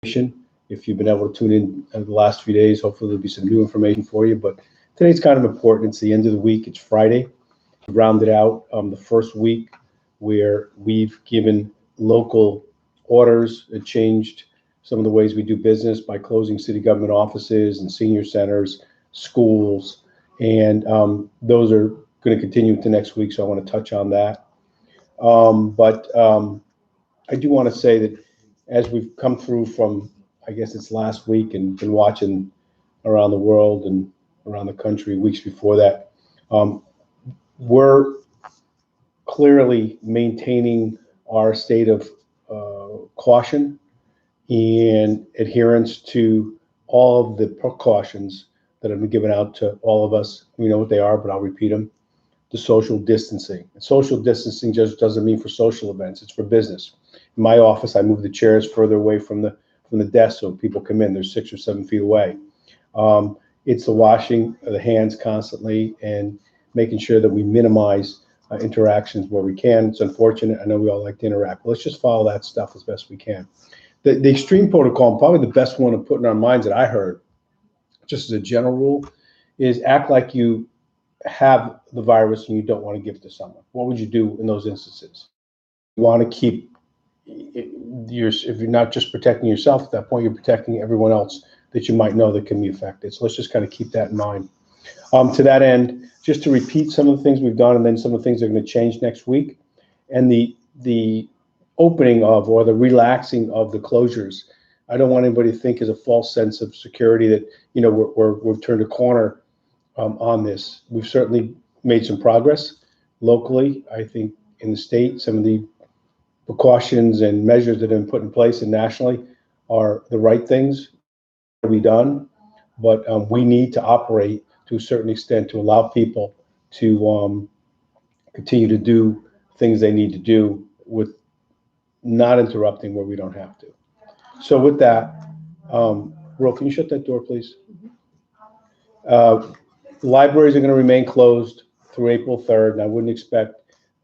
If you've been able to tune in the last few days, hopefully there'll be some new information for you. But today's kind of important. It's the end of the week. It's Friday. We rounded out the first week where we've given local orders and changed some of the ways we do business by closing city government offices and senior centers, schools, and those are going to continue into next week. So I want to touch on that. But I do want to say that as we've come through from, I guess it's last week, and been watching around the world and around the country weeks before that, we're clearly maintaining our state of caution and adherence to all of the precautions that have been given out to all of us. We know what they are, but I'll repeat them. The social distancing. And social distancing just doesn't mean for social events, it's for business. In my office, I move the chairs further away from the desk so people come in. They're 6 or 7 feet away. It's the washing of the hands constantly and making sure that we minimize interactions where we can. It's unfortunate. I know we all like to interact. But let's just follow that stuff as best we can. The extreme protocol, and probably the best one to put in our minds that I heard, just as a general rule, is act like you have the virus and you don't want to give it to someone. What would you do in those instances? You want to keep if you're not just protecting yourself at that point, you're protecting everyone else that you might know that can be affected. So let's just kind of keep that in mind. To that end, just to repeat some of the things we've done and then some of the things that are going to change next week, and the opening of or the relaxing of the closures. I don't want anybody to think is a false sense of security that we've turned a corner on this. We've certainly made some progress locally. I think in the state, some of the precautions and measures that have been put in place and nationally are the right things to be done. But we need to operate to a certain extent to allow people to continue to do things they need to do with not interrupting where we don't have to. So with that, Ro, can you shut that door, please? Libraries are going to remain closed through April 3rd, and I wouldn't expect,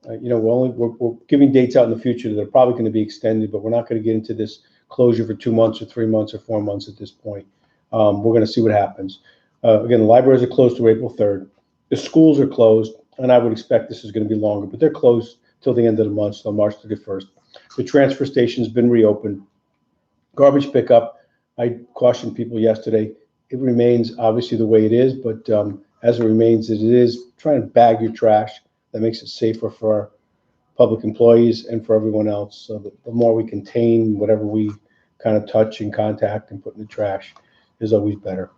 we're giving dates out in the future that are probably going to be extended, but we're not going to get into this closure for 2 months or 3 months or 4 months at this point. We're going to see what happens. Again, the libraries are closed through April 3rd. The schools are closed, and I would expect this is going to be longer, but they're closed till the end of the month, so March 31st. The transfer station's been reopened. Garbage pickup, I cautioned people yesterday, it remains obviously the way it is, but as it remains as it is, try and bag your trash. That makes it safer for our public employees and for everyone else. So the more we contain whatever we kind of touch and contact and put in the trash is always better.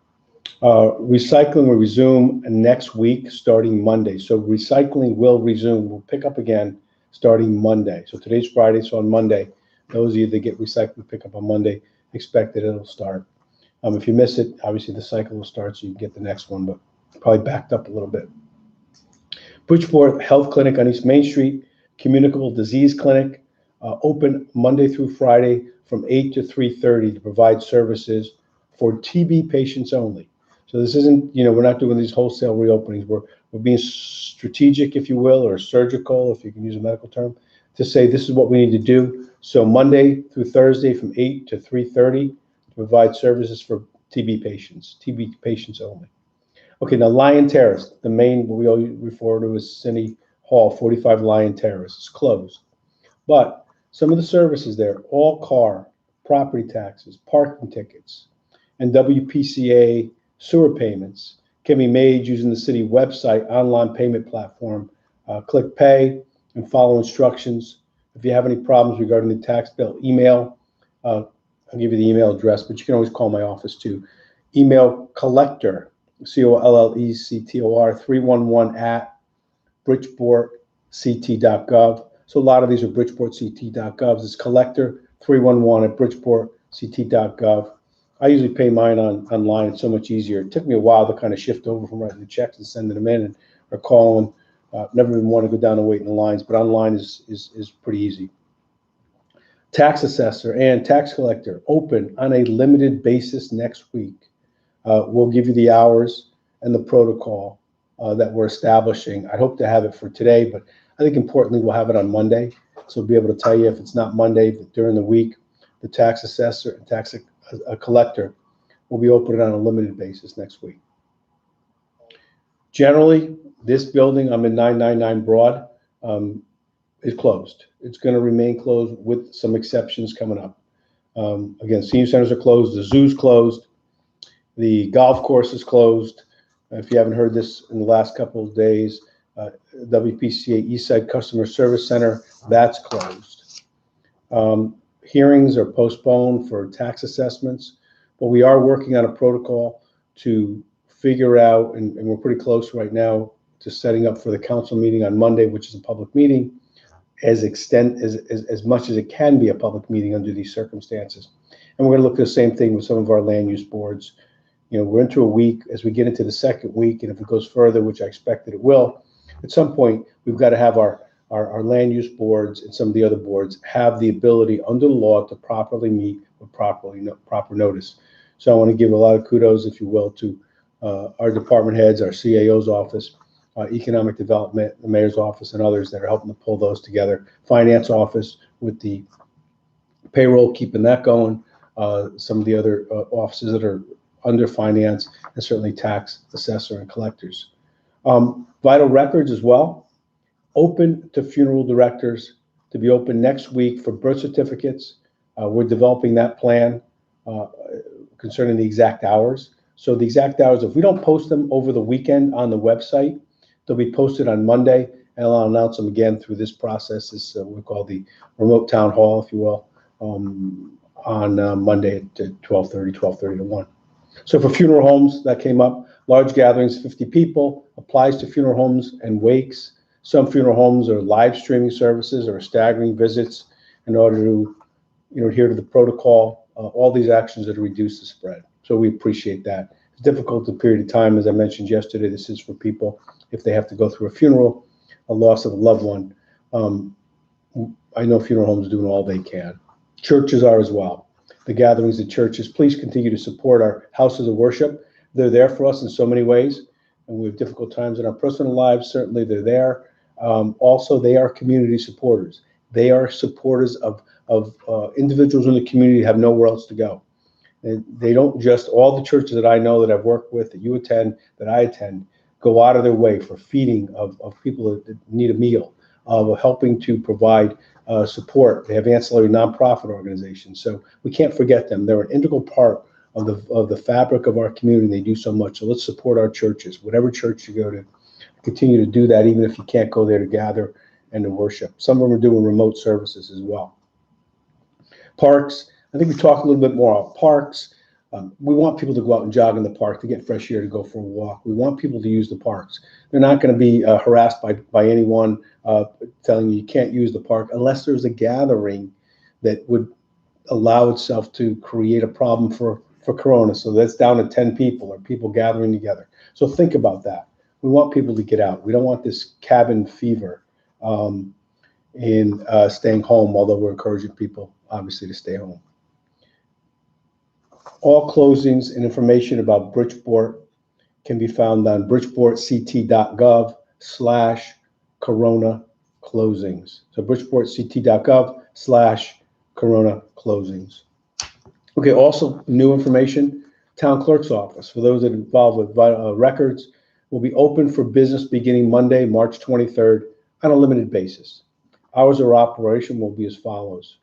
Recycling will resume next week starting Monday. So recycling will resume. We'll pick up again starting Monday. So today's Friday, so on Monday, those of you that get recycling pick up on Monday, expect that it'll start. If you miss it, obviously the cycle will start so you can get the next one, but probably backed up a little bit. Bridgeport Health Clinic on East Main Street, Communicable Disease Clinic, open Monday through Friday from 8 to 3:30 to provide services for TB patients only. So this isn't, we're not doing these wholesale reopenings. We're being strategic, if you will, or surgical, if you can use a medical term, to say this is what we need to do. So Monday through Thursday from 8 to 3:30 to provide services for TB patients only. Okay, now Lion Terrace, the main, what we always refer to as City Hall, 45 Lion Terrace, is closed. But some of the services there, all car, property taxes, parking tickets, and WPCA sewer payments can be made using the city website online payment platform. Click pay and follow instructions. If you have any problems regarding the tax bill, email. I'll give you the email address, but you can always call my office too. Email collector, COLLECTOR 311 at bridgeportct.gov. So a lot of these are bridgeportct.gov. It's collector 311 at bridgeportct.gov. I usually pay mine online. It's so much easier. It took me a while to kind of shift over from writing the checks and sending them in or calling. Never even want to go down and wait in the lines, but online is pretty easy. Tax assessor and tax collector open on a limited basis next week. We'll give you the hours and the protocol that we're establishing. I hope to have it for today, but I think importantly, we'll have it on Monday. So we'll be able to tell you if it's not Monday, but during the week, the tax assessor and tax collector will be open on a limited basis next week. Generally, this building, I'm in 999 Broad, is closed. It's going to remain closed with some exceptions coming up. Again, senior centers are closed, the zoo's closed, the golf course is closed. If you haven't heard this in the last couple of days, WPCA Eastside Customer Service Center, that's closed. Hearings are postponed for tax assessments, but we are working on a protocol to figure out, and we're pretty close right now to setting up for the council meeting on Monday, which is a public meeting, as much as it can be a public meeting under these circumstances. And we're going to look at the same thing with some of our land use boards. You know, we're into a week. As we get into the second week, and if it goes further, which I expect that it will, at some point we've got to have our land use boards and some of the other boards have the ability under the law to properly meet with proper notice. So I want to give a lot of kudos, if you will, to our department heads, our CAO's office, economic development, the mayor's office, and others that are helping to pull those together. Finance office with the payroll, keeping that going. Some of the other offices that are under finance, and certainly tax, assessor, and collectors. Vital records as well, open to funeral directors to be open next week for birth certificates. We're developing that plan concerning the exact hours. So the exact hours, if we don't post them over the weekend on the website, they'll be posted on Monday, and I'll announce them again through this process. This we call the remote town hall, if you will, on Monday at 12:30 to 1. So for funeral homes, that came up. Large gatherings, 50 people, applies to funeral homes and wakes. Some funeral homes are live streaming services or staggering visits in order to, adhere to the protocol. All these actions are to reduce the spread. So we appreciate that. It's difficult period of time, as I mentioned yesterday. This is for people if they have to go through a funeral, a loss of a loved one. I know funeral homes are doing all they can. Churches are as well. The gatherings at churches, please continue to support our houses of worship. They're there for us in so many ways, and we have difficult times in our personal lives. Certainly they're there. Also, they are community supporters. They are supporters of individuals in the community who have nowhere else to go. And they don't just, all the churches that I know that I've worked with, that you attend, that I attend, go out of their way for feeding of people that need a meal, of helping to provide support. They have ancillary nonprofit organizations. So we can't forget them. They're an integral part of the fabric of our community. They do so much. So let's support our churches. Whatever church you go to, continue to do that, even if you can't go there to gather and to worship. Some of them are doing remote services as well. Parks, I think we talked a little bit more about parks. We want people to go out and jog in the park, to get fresh air, to go for a walk. We want people to use the parks. They're not going to be harassed by anyone telling you can't use the park unless there's a gathering that would allow itself to create a problem for Corona. So that's down to 10 people or people gathering together. So think about that. We want people to get out. We don't want this cabin fever in staying home, although we're encouraging people, obviously, to stay home. All closings and information about Bridgeport can be found on bridgeportct.gov/corona closings. So bridgeportct.gov/corona closings. Okay, also new information, town clerk's office. For those that are involved with records, will be open for business beginning Monday, March 23rd on a limited basis. Hours of operation will be as follows.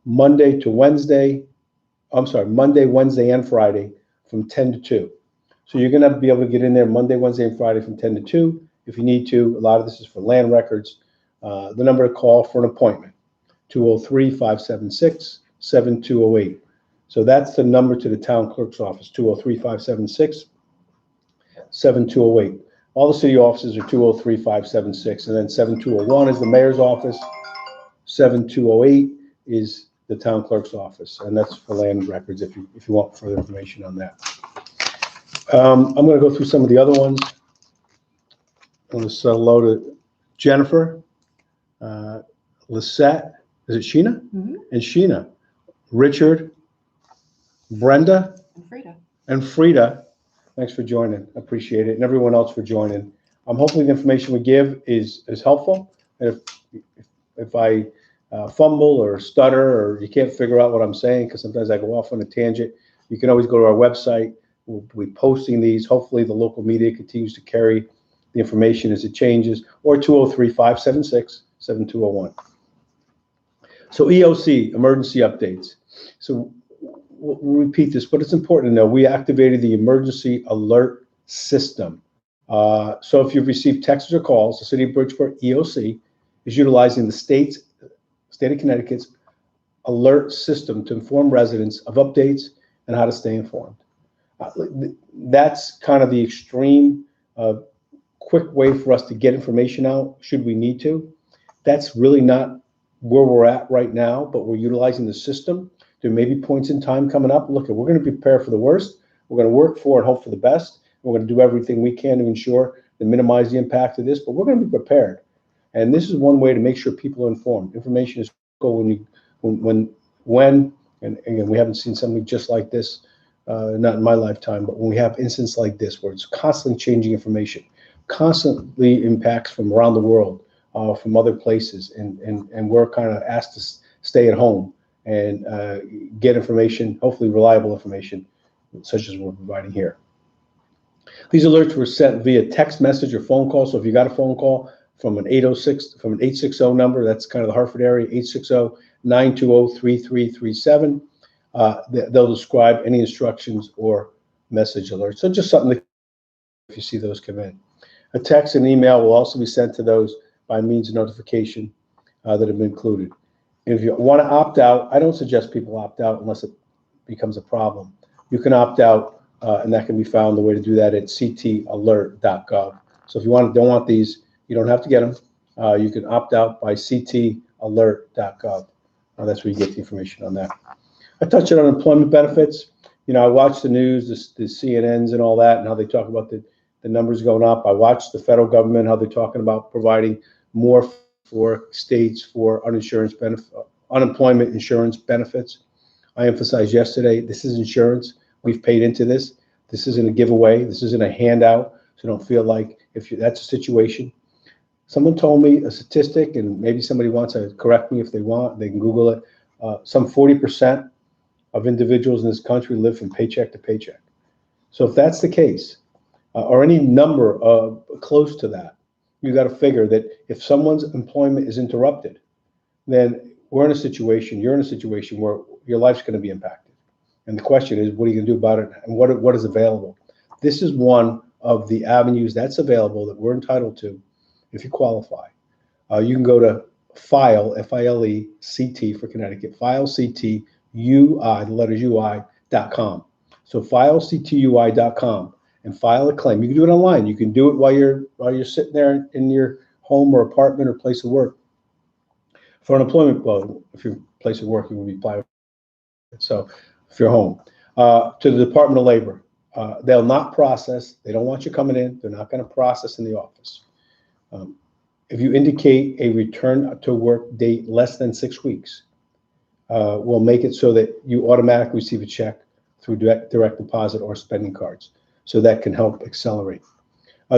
Monday, Wednesday, and Friday from 10 to 2. So you're going to be able to get in there Monday, Wednesday, and Friday from 10 to 2 if you need to. A lot of this is for land records. The number to call for an appointment, 203-576-7208. So that's the number to the town clerk's office, 203-576-7208. All the city offices are 203-576, and then 7201 is the mayor's office. 7208 is the town clerk's office, and that's for land records if you want further information on that. I'm going to go through some of the other ones. I'm going to say hello to Jennifer, Lisette, is it Sheena? Mm-hmm. And Sheena, Richard, Brenda, and Frida. Thanks for joining. Appreciate it. And everyone else for joining. Hopefully the information we give is helpful. And if I fumble or stutter, or you can't figure out what I'm saying, because sometimes I go off on a tangent, you can always go to our website. We'll be posting these. Hopefully the local media continues to carry the information as it changes, or 203-576-7201. So EOC, emergency updates. So we'll repeat this, but it's important to know we activated the emergency alert system. So if you've received texts or calls, the City of Bridgeport EOC is utilizing the state of Connecticut's alert system to inform residents of updates and how to stay informed. That's kind of the extreme, quick way for us to get information out should we need to. That's really not where we're at right now, but we're utilizing the system. There may be points in time coming up. Look, we're going to prepare for the worst. We're going to work for and hope for the best. We're going to do everything we can to ensure to minimize the impact of this, but we're going to be prepared. And this is one way to make sure people are informed. Information is critical and again, we haven't seen something just like this, not in my lifetime, but when we have incidents like this, where it's constantly changing information, constantly impacts from around the world, from other places, and we're kind of asked to stay at home and get information, hopefully reliable information, such as we're providing here. These alerts were sent via text message or phone call. So if you got a phone call from an 860 number, that's kind of the Hartford area, 860-920-3337, they'll describe any instructions or message alerts. So just something to, if you see those come in. A text and email will also be sent to those by means of notification that have been included. And if you want to opt out, I don't suggest people opt out unless it becomes a problem. You can opt out, and that can be found, the way to do that, at ctalert.gov. So if you don't want these, you don't have to get them. You can opt out by ctalert.gov. That's where you get the information on that. I touched on unemployment benefits. I watch the news, the CNNs and all that, and how they talk about the numbers going up. I watch the federal government, how they're talking about providing more for states for unemployment insurance benefits. I emphasized yesterday, this is insurance. We've paid into this. This isn't a giveaway. This isn't a handout. So don't feel like that's a situation. Someone told me a statistic, and maybe somebody wants to correct me if they want. They can Google it. Some 40% of individuals in this country live from paycheck to paycheck. So if that's the case, or any number close to that, you got to figure that if someone's employment is interrupted, then you're in a situation where your life's going to be impacted. And the question is, what are you going to do about it, and what is available? This is one of the avenues that's available that we're entitled to if you qualify. You can go to file, FILE-CT for Connecticut, FILE-CT UI, the letters UI.com. So FILE-CTUI.com and file a claim. You can do it online. You can do it while you're sitting there in your home or apartment or place of work. For unemployment, well, if your place of work, you will be applied. So if you're home, to the Department of Labor, they'll not process. They don't want you coming in. They're not going to process in the office. If you indicate a return to work date less than 6 weeks, we'll make it so that you automatically receive a check through direct deposit or spending cards. So that can help accelerate.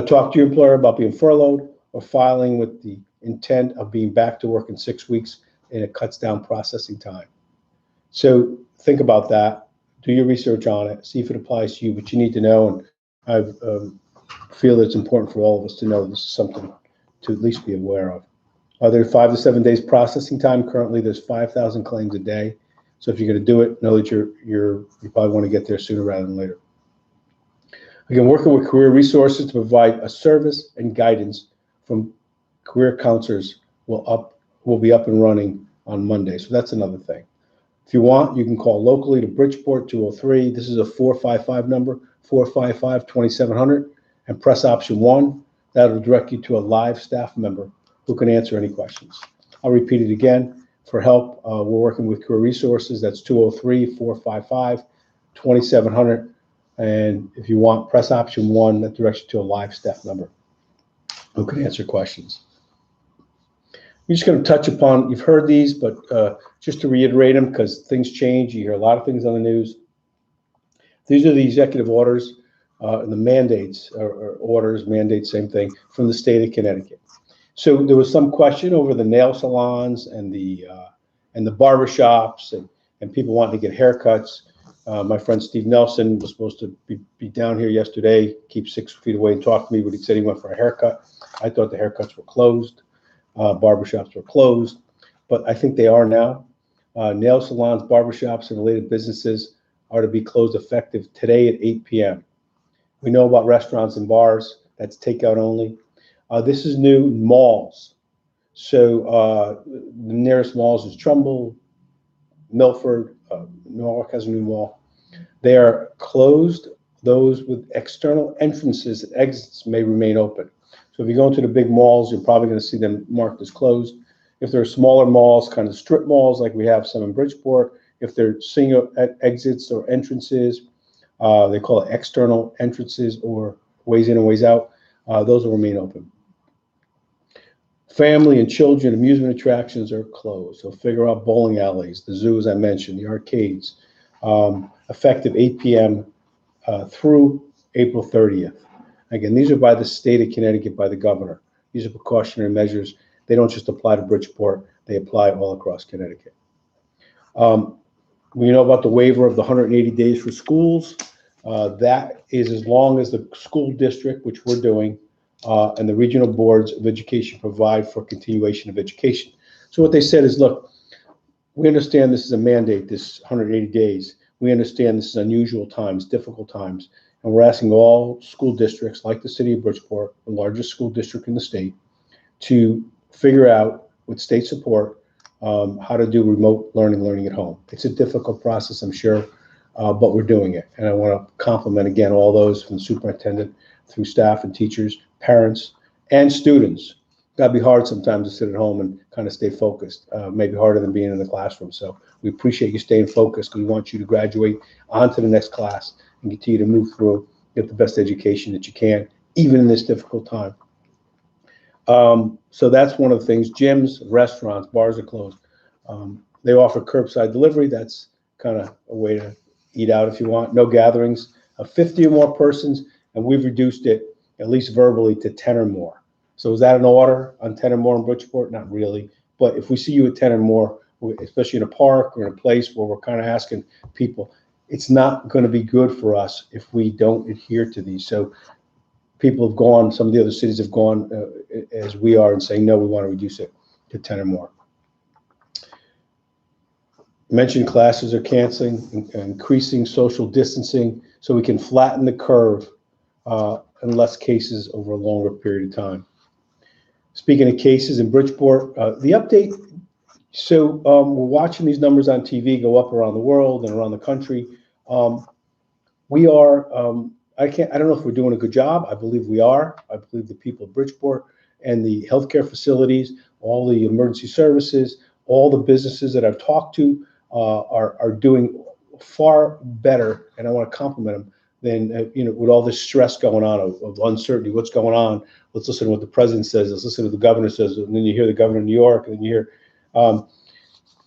Talk to your employer about being furloughed or filing with the intent of being back to work in 6 weeks, and it cuts down processing time. So think about that. Do your research on it. See if it applies to you. But you need to know, and I feel it's important for all of us to know this is something to at least be aware of. There 5 to 7 days processing time. Currently, there's 5,000 claims a day. So if you're going to do it, know that you probably want to get there sooner rather than later. Again, working with career resources to provide a service and guidance from career counselors will be up and running on Monday. So that's another thing. If you want, you can call locally to Bridgeport 203. This is a 455 number, 455-2700, and press option 1. That'll direct you to a live staff member who can answer any questions. I'll repeat it again. For help, we're working with career resources. That's 203-455-2700. And if you want, press option 1, that directs you to a live staff member who can answer questions. I'm just going to touch upon, you've heard these, but just to reiterate them, because things change. You hear a lot of things on the news. These are the executive orders, and the mandates, or orders, mandates, same thing, from the state of Connecticut. So there was some question over the nail salons and the barber shops and people wanting to get haircuts. My friend Steve Nelson was supposed to be down here yesterday, keep 6 feet away and talk to me, but he said he went for a haircut. I thought the haircuts were closed, barbershops were closed, but I think they are now. Nail salons, barbershops, and related businesses are to be closed effective today at 8 p.m. We know about restaurants and bars, that's takeout only. This is new. Malls. So the nearest malls is Trumbull, Milford, Norwalk has a new mall. They are closed. Those with external entrances and exits may remain open. So if you go into the big malls, you're probably going to see them marked as closed. If they're smaller malls, kind of strip malls like we have some in Bridgeport, if they're single exits or entrances, they call it external entrances or ways in and ways out, those will remain open. Family and children amusement attractions are closed. So figure out bowling alleys, the zoo, as I mentioned, the arcades, effective 8 p.m. Through April 30th. Again, these are by the state of Connecticut, by the governor. These are precautionary measures. They don't just apply to Bridgeport, they apply all across Connecticut. We know about the waiver of the 180 days for schools. That is as long as the school district, which we're doing, and the regional boards of education provide for continuation of education. So what they said is, look, we understand this is a mandate, this 180 days. We understand this is unusual times, difficult times, and we're asking all school districts, like the city of Bridgeport, the largest school district in the state, to figure out, with state support, how to do remote learning at home. It's a difficult process, I'm sure, but we're doing it. And I want to compliment, again, all those from the superintendent through staff and teachers, parents, and students. Got to be hard sometimes to sit at home and kind of stay focused, maybe harder than being in the classroom. So we appreciate you staying focused because we want you to graduate onto the next class and continue to move through, get the best education that you can, even in this difficult time. So that's one of the things. Gyms, restaurants, bars are closed. They offer curbside delivery. That's kind of a way to eat out if you want. No gatherings of 50 or more persons, and we've reduced it, at least verbally, to 10 or more. So is that an order on 10 or more in Bridgeport? Not really. But if we see you at 10 or more, especially in a park or in a place where we're kind of asking people, it's not going to be good for us if we don't adhere to these. So people have gone, some of the other cities have gone as we are and saying, no, we want to reduce it to 10 or more. Mentioned classes are canceling, increasing social distancing so we can flatten the curve and less cases over a longer period of time. Speaking of cases in Bridgeport, the update, so we're watching these numbers on TV go up around the world and around the country. We are, I don't know if we're doing a good job. I believe we are. I believe the people of Bridgeport and the healthcare facilities, all the emergency services, all the businesses that I've talked to are doing far better, and I want to compliment them, than with all this stress going on of uncertainty. What's going on? Let's listen to what the president says. Let's listen to what the governor says. And then you hear the governor of New York, and then you hear. I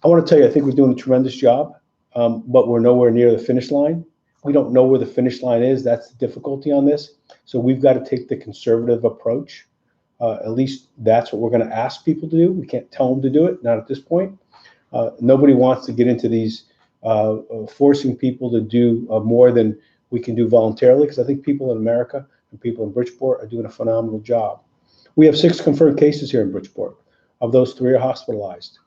want to tell you, I think we're doing a tremendous job, but we're nowhere near the finish line. We don't know where the finish line is. That's the difficulty on this. So we've got to take the conservative approach. At least that's what we're going to ask people to do. We can't tell them to do it, not at this point. Nobody wants to get into these forcing people to do more than we can do voluntarily, because I think people in America and people in Bridgeport are doing a phenomenal job. We have 6 confirmed cases here in Bridgeport. Of those, 3 are hospitalized.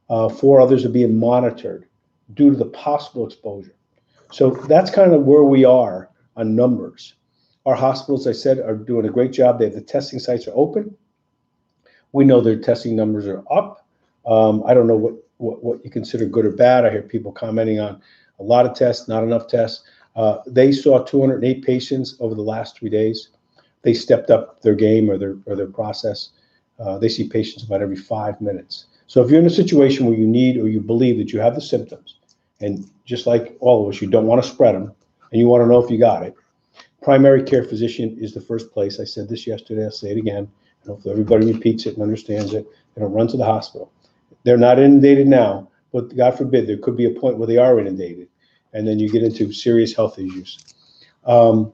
4 others are being monitored due to the possible exposure. So that's kind of where we are on numbers. Our hospitals, I said, are doing a great job. The testing sites are open. We know their testing numbers are up. I don't know what you consider good or bad. I hear people commenting on a lot of tests, not enough tests. They saw 208 patients over the last 3 days. They stepped up their game or their process. They see patients about every 5 minutes. So if you're in a situation where you need or you believe that you have the symptoms, and just like all of us, you don't want to spread them, and you want to know if you got it, primary care physician is the first place. I said this yesterday, I'll say it again. And hopefully everybody repeats it and understands it. They don't run to the hospital. They're not inundated now, but God forbid, there could be a point where they are inundated, and then you get into serious health issues. And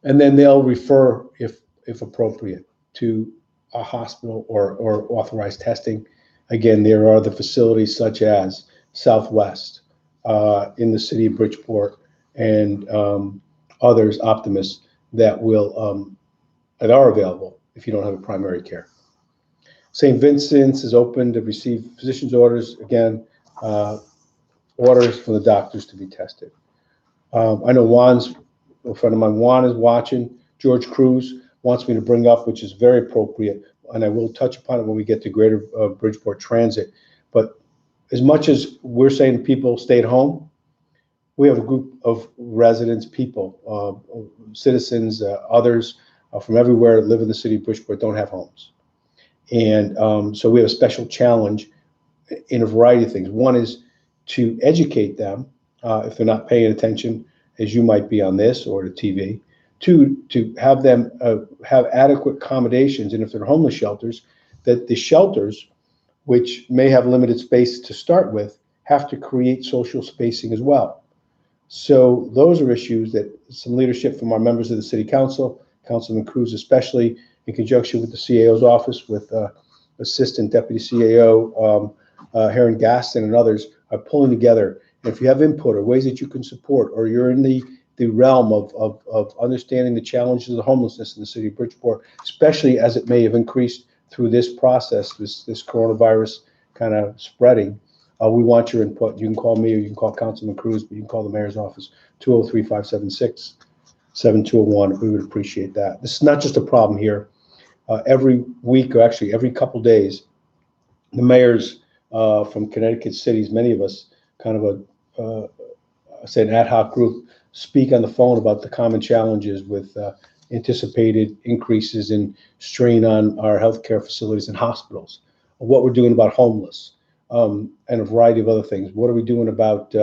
then they'll refer, if appropriate, to a hospital or authorized testing. Again, there are the facilities such as Southwest in the city of Bridgeport and others, Optimus, that will that are available if you don't have a primary care. St. Vincent's is open to receive physician's orders. Again, orders from the doctors to be tested. I know Juan's, a friend of mine, Juan is watching. George Cruz wants me to bring up, which is very appropriate, and I will touch upon it when we get to Greater Bridgeport Transit. But as much as we're saying to people, stay at home, we have a group of residents, people, citizens, others from everywhere that live in the city of Bridgeport don't have homes. And so we have a special challenge in a variety of things. One is to educate them if they're not paying attention, as you might be on this or the TV. Two, to have them have adequate accommodations, and if they're homeless shelters, that the shelters, which may have limited space to start with, have to create social spacing as well. So those are issues that some leadership from our members of the City Council, Councilman Cruz especially, in conjunction with the CAO's office, with Assistant Deputy CAO Heron Gaston and others, are pulling together. And if you have input or ways that you can support, or you're in the realm of understanding the challenges of homelessness in the city of Bridgeport, especially as it may have increased through this process, this coronavirus kind of spreading, we want your input. You can call me or you can call Councilman Cruz, but you can call the mayor's office, 203-576-7201. We would appreciate that. This is not just a problem here. Every week, or actually every couple days, the mayors from Connecticut cities, many of us, kind of say an ad hoc group, speak on the phone about the common challenges with anticipated increases in strain on our healthcare facilities and hospitals, what we're doing about homeless, and a variety of other things. What are we doing about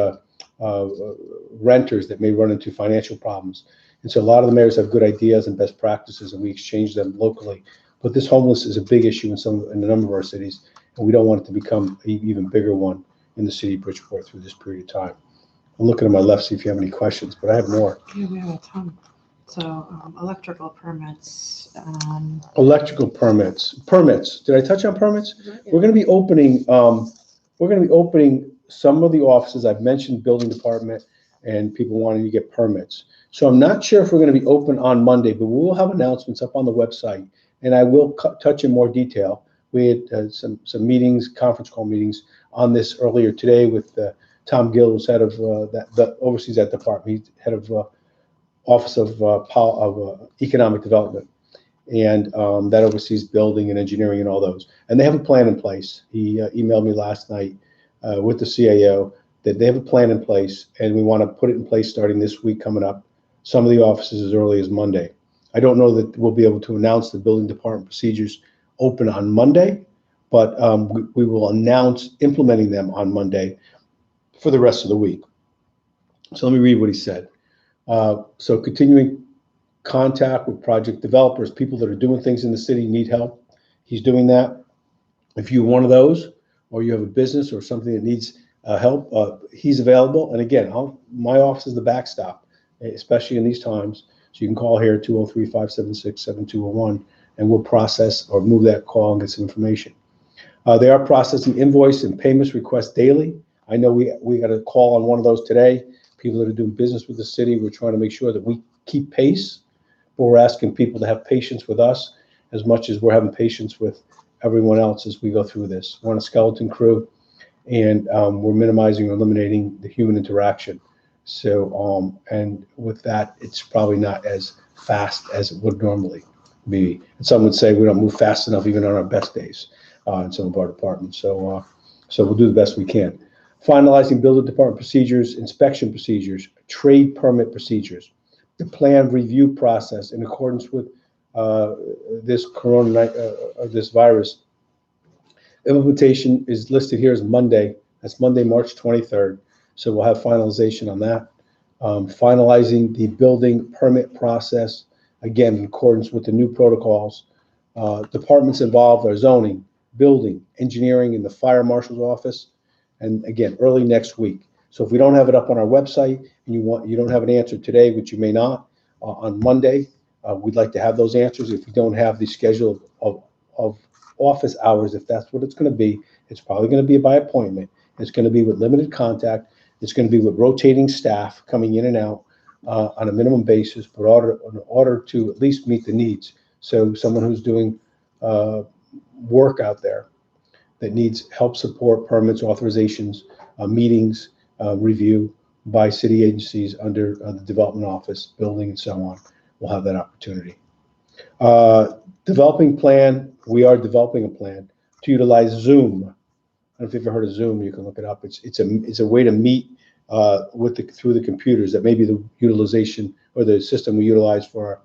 renters that may run into financial problems? And so a lot of the mayors have good ideas and best practices, and we exchange them locally. But this homeless is a big issue in a number of our cities, and we don't want it to become an even bigger one in the city of Bridgeport through this period of time. I'm looking at my left, see if you have any questions, but I have more. Yeah, we have a ton. So electrical permits. Electrical permits. Did I touch on permits? We're going to be opening. Some of the offices. I've mentioned building department and people wanting to get permits. So I'm not sure if we're going to be open on Monday, but we will have announcements up on the website, and I will touch in more detail. We had some meetings, conference call meetings on this earlier today with Tom Gill, who's head of that oversees that department. He's head of Office of Economic Development, and that oversees building and engineering and all those. And they have a plan in place. He emailed me last night with the CAO that they have a plan in place, and we want to put it in place starting this week coming up. Some of the offices as early as Monday. I don't know that we'll be able to announce the building department procedures open on Monday, but we will announce implementing them on Monday for the rest of the week. So let me read what he said. So continuing contact with project developers, people that are doing things in the city need help. He's doing that. If you're one of those, or you have a business or something that needs help, he's available. And again, my office is the backstop, especially in these times. So you can call here, 203-576-7201, and we'll process or move that call and get some information. They are processing invoice and payments requests daily. I know we got a call on one of those today. People that are doing business with the city, we're trying to make sure that we keep pace, but we're asking people to have patience with us as much as we're having patience with everyone else as we go through this. We're on a skeleton crew, and we're minimizing or eliminating the human interaction. So, and with that, it's probably not as fast as it would normally be. And some would say we don't move fast enough even on our best days in some of our departments. So, so we'll do the best we can. Finalizing building department procedures, inspection procedures, trade permit procedures, the plan review process in accordance with this this virus. Implementation is listed here as Monday. That's Monday, March 23rd. So we'll have finalization on that. Finalizing the building permit process, again, in accordance with the new protocols. Departments involved are zoning, building, engineering, and the fire marshal's office. And again, early next week. So if we don't have it up on our website and you don't have an answer today, which you may not, on Monday, we'd like to have those answers. If we don't have the schedule of of office hours, if that's what it's going to be. It's probably going to be by appointment. It's going to be with limited contact. It's going to be with rotating staff coming in and out on a minimum basis, but in order to at least meet the needs. So someone who's doing work out there that needs help, support, permits, authorizations, meetings, review by city agencies under the development office, building, and so on, will have that opportunity. Developing plan, we are developing a plan to utilize Zoom. I don't know if you've ever heard of Zoom. You can look it up. It's a way to meet through the computers. That may be the utilization or the system we utilize for our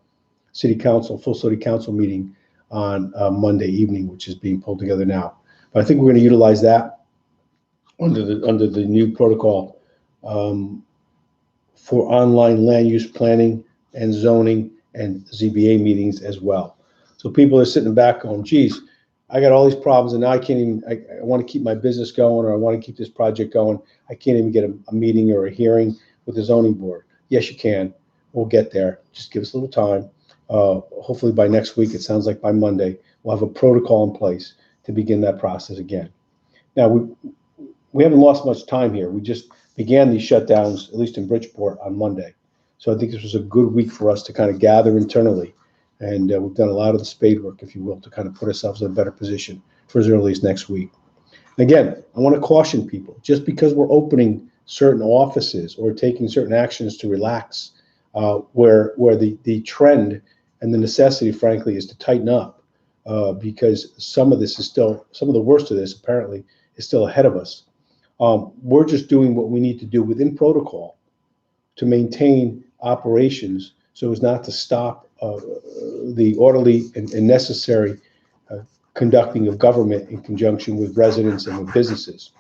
city council, full city council meeting on Monday evening, which is being pulled together now. But I think we're going to utilize that under the new protocol for online land use planning and zoning and ZBA meetings as well. So people are sitting back going, geez, I got all these problems and now I can't even, I want to keep my business going, or I want to keep this project going. I can't even get a meeting or a hearing with the zoning board. Yes, you can. We'll get there. Just give us a little time. Hopefully by next week, it sounds like by Monday, we'll have a protocol in place to begin that process again. Now, we haven't lost much time here. We just began these shutdowns, at least in Bridgeport, on Monday. So I think this was a good week for us to kind of gather internally. And we've done a lot of the spade work, if you will, to kind of put ourselves in a better position for as early as next week. Again, I want to caution people, just because we're opening certain offices or taking certain actions to relax, where the trend and the necessity, frankly, is to tighten up, because some of the worst of this apparently is still ahead of us. We're just doing what we need to do within protocol to maintain operations so as not to stop the orderly and necessary conducting of government in conjunction with residents and with businesses.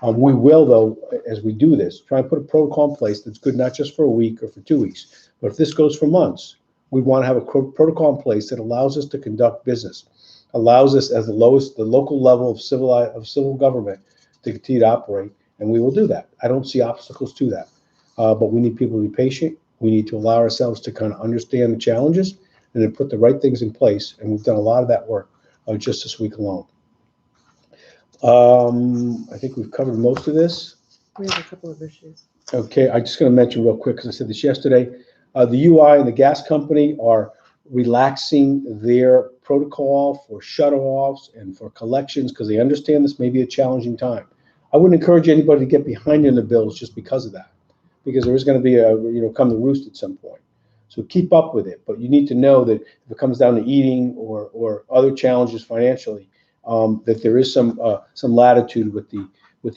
We will, though, as we do this, try and put a protocol in place that's good not just for a week or for 2 weeks, but if this goes for months, we want to have a protocol in place that allows us to conduct business, allows us as the local level of civil government to continue to operate, and we will do that. I don't see obstacles to that, but we need people to be patient. We need to allow ourselves to kind of understand the challenges and then put the right things in place, and we've done a lot of that work just this week alone. I think we've covered most of this. We have a couple of issues. Okay, I'm just going to mention real quick, because I said this yesterday. The UI and the gas company are relaxing their protocol for shut-offs and for collections because they understand this may be a challenging time. I wouldn't encourage anybody to get behind in the bills just because of that, because there is going to be come to roost at some point. So keep up with it, but you need to know that if it comes down to eating or other challenges financially, that there is some latitude with the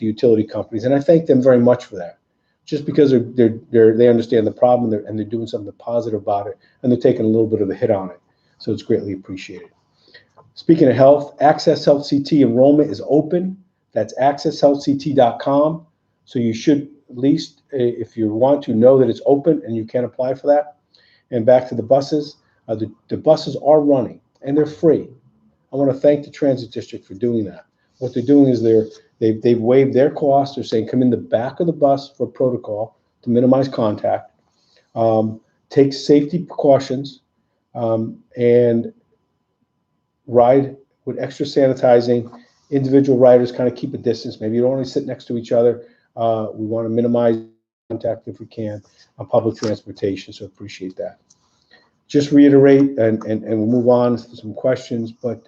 utility companies, and I thank them very much for that. Just because they understand the problem and they're doing something positive about it, and they're taking a little bit of a hit on it, so it's greatly appreciated. Speaking of health, Access Health CT enrollment is open. That's accesshealthct.com. So you should at least, if you want to, know that it's open and you can apply for that. And back to the buses. The buses are running and they're free. I want to thank the Transit District for doing that. What they're doing is they've waived their costs. They're saying come in the back of the bus for protocol to minimize contact, take safety precautions, and ride with extra sanitizing. Individual riders kind of keep a distance. Maybe you don't want to sit next to each other. We want to minimize contact if we can on public transportation, so appreciate that. Just reiterate, and we'll move on to some questions, but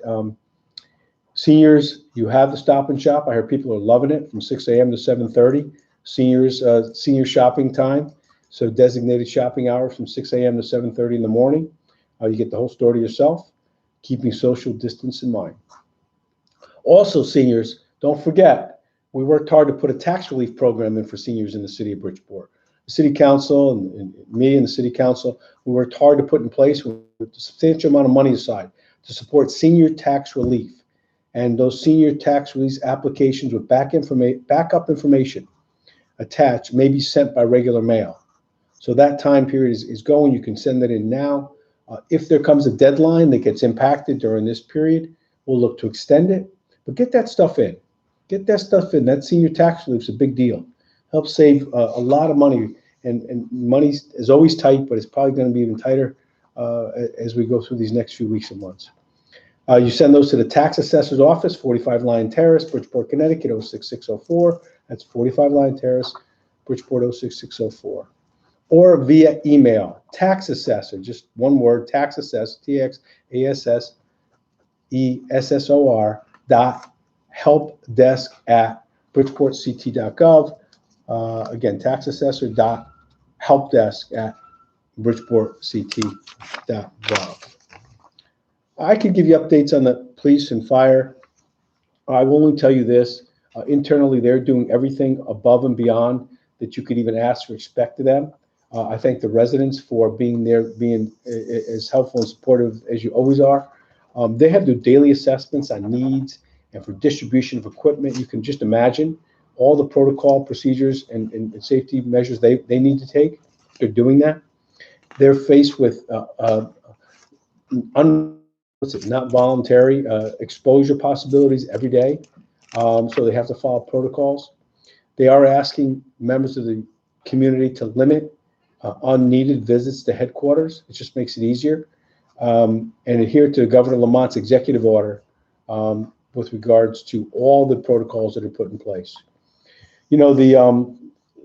seniors, you have the Stop and Shop. I heard people are loving it from 6 a.m. to 7:30. Seniors, senior shopping time. So designated shopping hours from 6 a.m. to 7:30 in the morning. You get the whole store to yourself, keeping social distance in mind. Also, seniors, don't forget, we worked hard to put a tax relief program in for seniors in the city of Bridgeport. The city council and me and the city council, we worked hard to put in place with a substantial amount of money aside to support senior tax relief. And those senior tax relief applications with backup information attached may be sent by regular mail. So that time period is going. You can send that in now. If there comes a deadline that gets impacted during this period, we'll look to extend it. But get that stuff in. Get that stuff in. That senior tax relief is a big deal. Helps save a lot of money. And money is always tight, but it's probably going to be even tighter as we go through these next few weeks and months. You send those to the tax assessor's office, 45 Lyon Terrace, Bridgeport, Connecticut, 06604. That's 45 Lyon Terrace, Bridgeport, 06604. Or via email, tax assessor, just one word, tax assessor, TXASSESSOR helpdesk at bridgeportct.gov. Again, tax assessor helpdesk at bridgeportct.gov. I could give you updates on the police and fire. I will only tell you this. Internally, they're doing everything above and beyond that you could even ask or expect of them. I thank the residents for being there, being as helpful and supportive as you always are. They have their daily assessments on needs and for distribution of equipment. You can just imagine all the protocol procedures and safety measures they need to take. They're doing that. They're faced with not voluntary exposure possibilities every day. So they have to follow protocols. They are asking members of the community to limit unneeded visits to headquarters. It just makes it easier. And adhere to Governor Lamont's executive order with regards to all the protocols that are put in place. You know,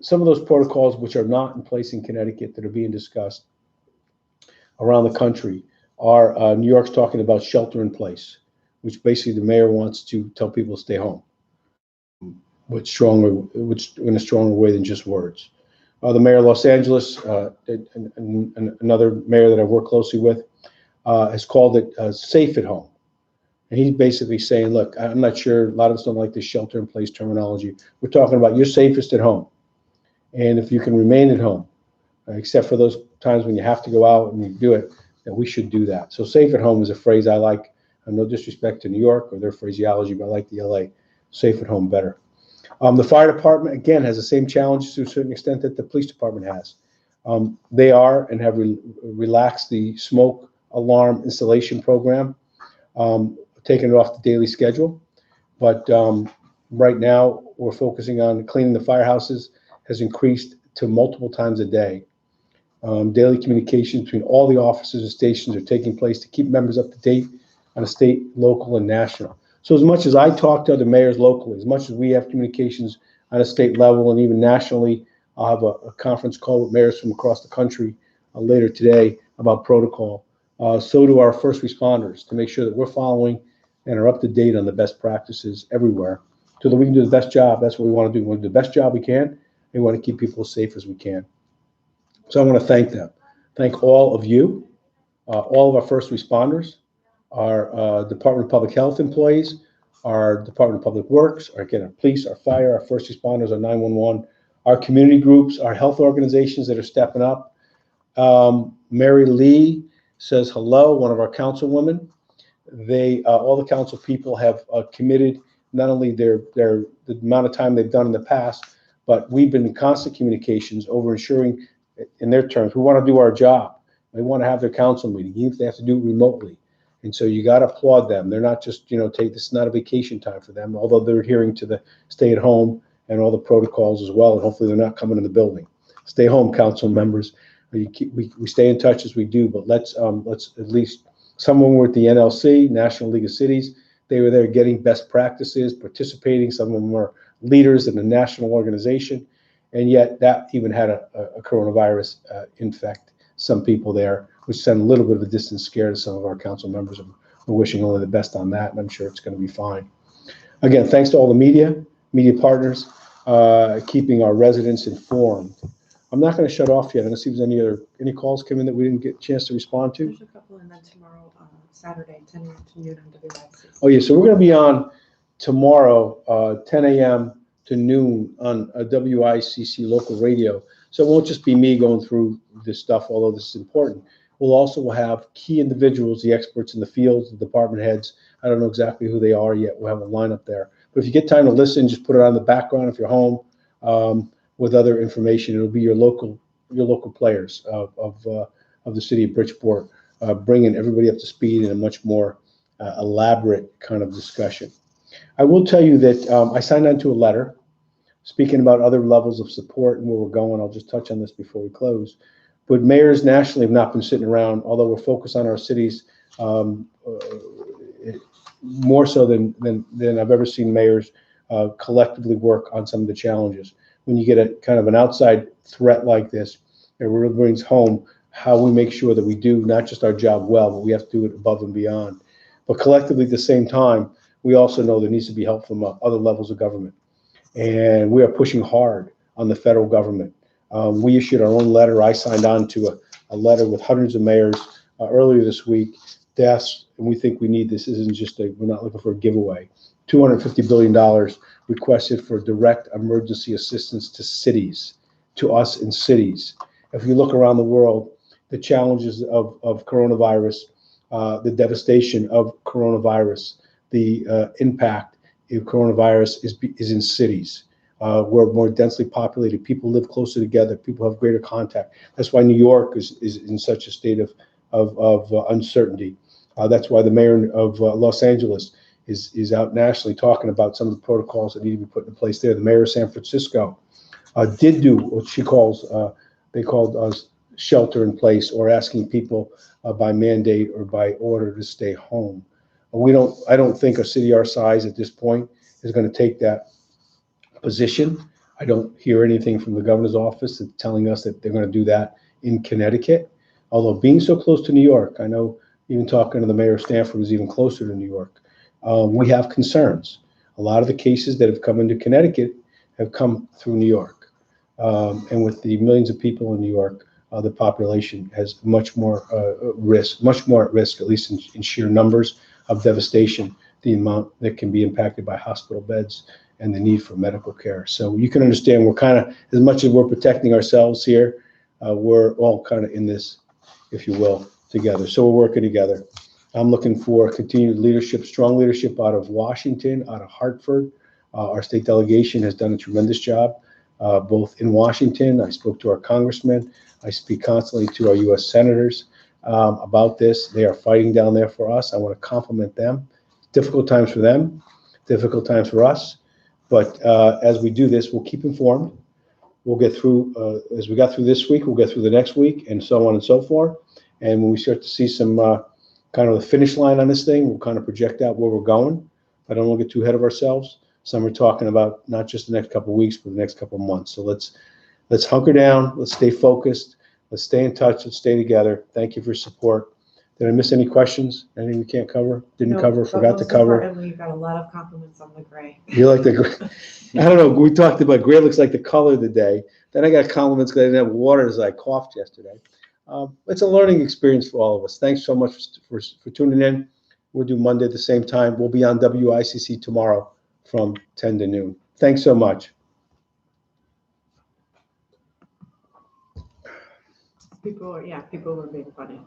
some of those protocols which are not in place in Connecticut that are being discussed around the country are New York's talking about shelter in place, which basically the mayor wants to tell people to stay home, which in a stronger way than just words. The mayor of Los Angeles, and another mayor that I work closely with, has called it safe at home. And he's basically saying, look, I'm not sure, a lot of us don't like this shelter in place terminology. We're talking about you're safest at home. And if you can remain at home, except for those times when you have to go out and you do it, then we should do that. So safe at home is a phrase I like. No disrespect to New York or their phraseology, but I like the LA safe at home better. The fire department, again, has the same challenge to a certain extent that the police department has. They are and have relaxed the smoke alarm installation program, taking it off the daily schedule. But right now, we're focusing on cleaning the firehouses has increased to multiple times a day. Daily communication between all the officers and stations are taking place to keep members up to date on a state, local, and national. So as much as I talk to other mayors locally, as much as we have communications on a state level and even nationally, I'll have a conference call with mayors from across the country later today about protocol. So do our first responders to make sure that we're following and are up to date on the best practices everywhere so that we can do the best job. That's what we want to do. We want to do the best job we can. We want to keep people as safe as we can. So I want to thank them. Thank all of you, all of our first responders, our Department of Public Health employees, our Department of Public Works, our police, our fire, our first responders, our 911, our community groups, our health organizations that are stepping up. Mary Lee says hello, one of our councilwomen. They, all the council people have committed not only the amount of time they've done in the past, but we've been in constant communications over ensuring, in their terms, we want to do our job. They want to have their council meeting, even if they have to do it remotely. And so you got to applaud them. They're not just, this is not a vacation time for them, although they're adhering to the stay at home and all the protocols as well. And hopefully they're not coming in the building. Stay home, council members. We stay in touch as we do, but let's at least, someone were at the NLC, National League of Cities. They were there getting best practices, participating. Some of them were leaders in the national organization. And yet that even had a coronavirus infect some people there, which sent a little bit of a distant scare to some of our council members. We're wishing only the best on that, and I'm sure it's going to be fine. Again, thanks to all the media partners, keeping our residents informed. I'm not going to shut off yet. I'm going to see if there's any calls come in that we didn't get a chance to respond to. There's a couple, and then tomorrow, Saturday, 10 a.m. to noon on WIC. Oh, yeah, so we're going to be on tomorrow, 10 a.m. to noon on a WICC local radio. So it won't just be me going through this stuff, although this is important. We'll also have key individuals, the experts in the field, the department heads. I don't know exactly who they are yet. We'll have a lineup there. But if you get time to listen, just put it on the background if you're home with other information. It'll be your local players of the city of Bridgeport, bringing everybody up to speed in a much more elaborate kind of discussion. I will tell you that I signed on to a letter speaking about other levels of support and where we're going. I'll just touch on this before we close. But mayors nationally have not been sitting around, although we're focused on our cities more so than I've ever seen mayors collectively work on some of the challenges. When you get a kind of an outside threat like this, it really brings home how we make sure that we do not just our job well, but we have to do it above and beyond. But collectively, at the same time, we also know there needs to be help from other levels of government. And we are pushing hard on the federal government. We issued our own letter. I signed on to a letter with hundreds of mayors earlier this week. That's, and we think we need this. This isn't just we're not looking for a giveaway. $250 billion requested for direct emergency assistance to cities, to us in cities. If you look around the world, the challenges of coronavirus, the devastation of coronavirus, the impact of coronavirus is in cities. We're more densely populated. People live closer together. People have greater contact. That's why New York is in such a state of uncertainty. That's why the mayor of Los Angeles is out nationally talking about some of the protocols that need to be put in place there. The mayor of San Francisco did do what she calls, they called shelter in place, or asking people by mandate or by order to stay home. I don't think a city our size at this point is going to take that position. I don't hear anything from the governor's office telling us that they're going to do that in Connecticut. Although being so close to New York, I know even talking to the mayor of Stanford is even closer to New York. We have concerns. A lot of the cases that have come into Connecticut have come through New York. And with the millions of people in New York, the population has much more at risk, at least in sheer numbers of devastation, the amount that can be impacted by hospital beds and the need for medical care. So you can understand we're kind of, as much as we're protecting ourselves here, we're all kind of in this, if you will, together. So we're working together. I'm looking for continued leadership, strong leadership out of Washington, out of Hartford. Our state delegation has done a tremendous job, both in Washington. I spoke to our congressmen. I speak constantly to our U.S. senators about this. They are fighting down there for us. I want to compliment them. Difficult times for them, difficult times for us. But as we do this, we'll keep informed. We'll get through, as we got through this week, we'll get through the next week, and so on and so forth. And when we start to see some kind of the finish line on this thing, we'll kind of project out where we're going. I don't want to get too ahead of ourselves. Some are talking about not just the next couple of weeks, but the next couple of months. So let's hunker down. Let's stay focused. Let's stay in touch. Let's stay together. Thank you for your support. Did I miss any questions? Anything we can't cover? Didn't cover? Forgot to cover? You got a lot of compliments on the gray. You like the gray? I don't know. We talked about gray looks like the color of the day. Then I got compliments because I didn't have water as I coughed yesterday. It's a learning experience for all of us. Thanks so much for tuning in. We'll do Monday at the same time. We'll be on WICC tomorrow from 10 to noon. Thanks so much. People were being funny.